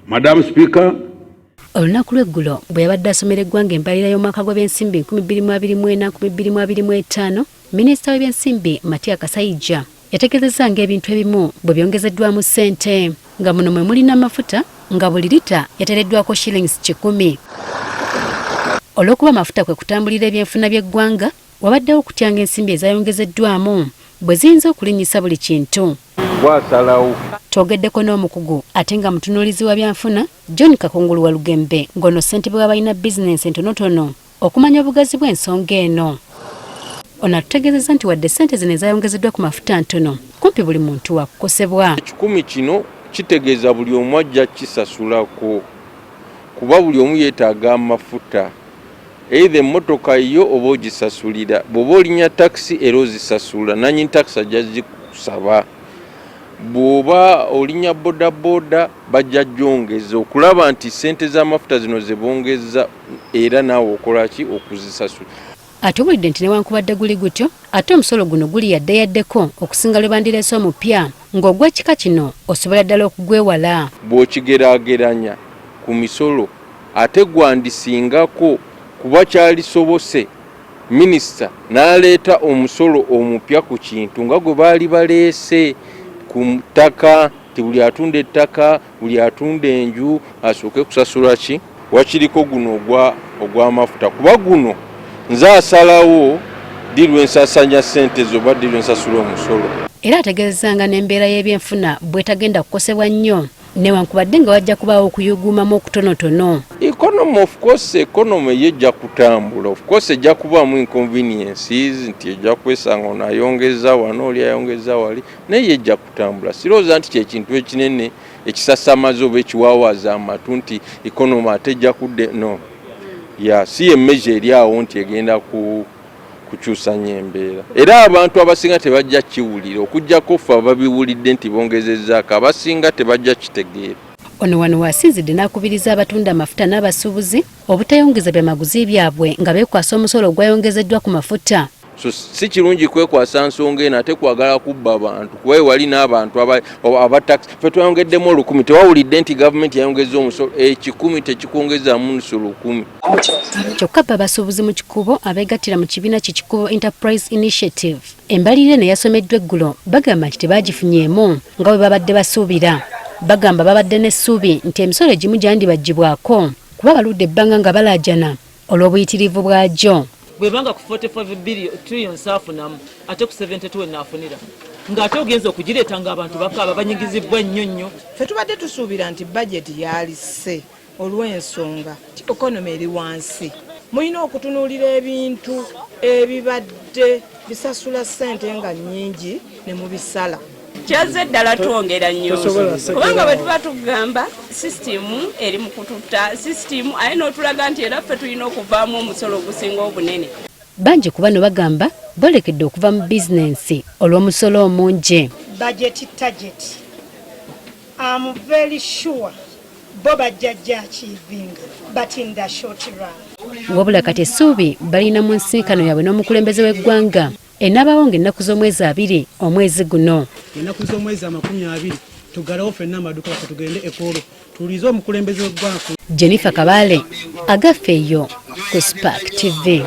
Madam Speaker, olunaku lw'eggulo bwe yabadde asomera eggwanga embalirira y'omwaka gw'ebyensimbi 2024-2025, minisita w'ebyensimbi Matia Kasaija yategeezezza ng'ebintu ebimu bwe byongezeddwamu ssente, nga muno mwe muli n'amafuta nga buli lita yateereddwako shillings 100. Olw'okuba amafuta kwe kutambulira ebyenfuna by'eggwanga, wabaddewo okutya ng'ensimbi ezayongezeddwamu bwe ziyinza okulinnyisa buli kintu. Twogeddeko n'omukugu ate nga mutunuulizi wa byanfuna John Kakungulu wa Lugembe ng'ono ssentebe w'abalina bizinensi entonotono okumanya obugazi bw'ensonga eno. Ono atutegeezezza nti wadde ssente zino ezayongezeddwa ku mafuta ntono, kumpi buli muntu wakukosebwa. 10 kino kitegeeza buli omu ajja kisasulako kuba buli omu yeetaaga amafuta. Either emmotoka yo oba ogisasulira, bw'oba olinya takisi era ozisasula, nannyini takisi ajja zikusaba. Bw'oba olinya bodaboda bajja gyongeza okulaba nti ssente z'amafuta zino ze bongeza era naawe okola ki okuzisasula. Atubulidde nti newankubadde guli gutyo, ate omusolo guno guli yaddeyaddeko okusinga lwe bandireese omupya ng'ogw'ekika kino osobola ddala okugwewala. Bw'okigeraageranya ku misolo ate gwandisingako kuba kyalisobose minisita n'aleeta omusolo omupya ku kintu nga gwe baali baleese ku ttaka, ti buli atunda ettaka, buli atunda enju asooke kusasula ki? Wakiriko guno ogw'amafuta kuba guno nze asalawo ddi lwensasanya ssente zo oba ddi lwensasula omusolo. Era ategeezezza n'embeera y'ebyenfuna bwetagenda kukosebwa nnyo newankubadde nga wajja kubaawo okuyuguumamu okutonotono. Economy of course economy yejja kutambula, of course ejja kubaamu inconveniences nti ejja kwesanga ono ayongeza wano oli ayongeza wali naye ejja kutambula. Sirowooza nti kyekintu ekinene ekisasamaza oba ekiwaawaza amatu nti economy ate ejja kudde no. Si emmezo eri awo nti egenda kukyusanya embeera. Era abantu abasinga tebajja kiwulira okuggyako ffe ababiwulidde nti bongezezzaako, abasinga tebajja kitegeera. Ono wano wasinzidde n'akubiriza abatunda amafuta n'abasuubuzi obutayongeza byamaguzi byabwe nga beekwasa omusolo ogwayongezeddwa ku mafuta. So si kirungi kwekwasa nsonga eno ate kwagala kubba abantu kuba wali n'abantu abatakisi. Ffe twayongeddemu 10, tewawulidde nti gavumenti yayongeza omusolo 10 tekikwongezaamu nsolo 10. Kyokka abasuubuzi mu kikubo abeegattira mu kibiina Kikubo Enterprise Initiative embalirira ne yasomeddwa eggulo bagamba nti tebagifunyeemu nga bwe babadde basuubira. Bagamba babadde n'essuubi nti emisolo egimu gyandibaggyibwako kuba baludde ebbanga nga balaajana olw'obuyitirivu bwagyo. Bwebanga ku 45 trillion saafunamu ate ku 72 enaafunira ng'ate ogenza okugireeta ng'abantu bakaaba banyigizibwa nnyo. Ffe tubadde tusuubira nti bajeti yalisse olw'ensonga ti economy eri wansi. Mulina okutunuulira ebintu ebibadde bisasula ssente nga nnyingi ne mu bisala. Kyazze ddala twongera nnyo kubanga bwe tuba tugamba sisitimu eri mu kututta sisitimu aye n'otulaga nti era ffe tulina okuvaamu omusolo ogusinga obunene. Bangi ku bano bagamba bolekedde okuva mu bizinensi olw'omusolo omungi. Budget target. I'm very sure bo bajja achieving but in the short run. Wabula kati essuubi balina mu nsinkano yaabwe n'omukulembeze w'eggwanga enaabawo ng'ennaku z'omwezi 2 omwezi guno. Ennaku z'omwezi 20 tugalawo ffenna amaduuka laffe tugende Ekolo tuwulize omukulembeze w'eggwanga. Jennifer Kabale agaffe eyo ku Spark TV.